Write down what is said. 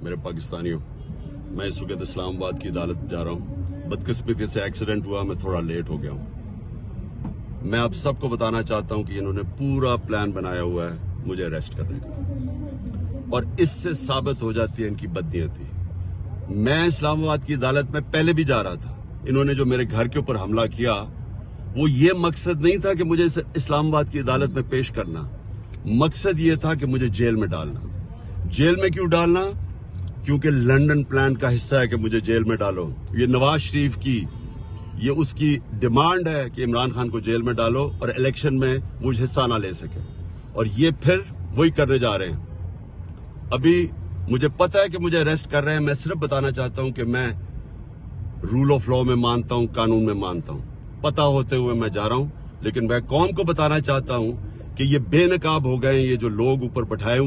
मेरे पाकिस्तानियों, मैं इस वक्त इस्लामाबाद की अदालत जा रहा हूँ। बदकिस्मती से एक्सीडेंट हुआ, मैं थोड़ा लेट हो गया हूँ। मैं आप सबको बताना चाहता हूँ कि इन्होंने पूरा प्लान बनाया हुआ है मुझे अरेस्ट करने का, और इससे साबित हो जाती है इनकी बदनीयती। मैं इस्लामाबाद की अदालत में पहले भी जा रहा था। इन्होंने जो मेरे घर के ऊपर हमला किया, वो ये मकसद नहीं था कि मुझे इस्लामाबाद की अदालत में पेश करना। मकसद ये था कि मुझे जेल में डालना। जेल में क्यों डालना? क्योंकि लंदन प्लान का हिस्सा है कि मुझे जेल में डालो। ये नवाज शरीफ की ये उसकी डिमांड है कि इमरान खान को जेल में डालो और इलेक्शन में वो हिस्सा ना ले सके, और ये फिर वही करने जा रहे हैं। अभी मुझे पता है कि मुझे अरेस्ट कर रहे हैं। मैं सिर्फ बताना चाहता हूं कि मैं रूल ऑफ लॉ में मानता हूं, कानून में मानता हूं। पता होते हुए मैं जा रहा हूं, लेकिन मैं कौम को बताना चाहता हूं कि ये बेनकाब हो गए, ये जो लोग ऊपर बैठाए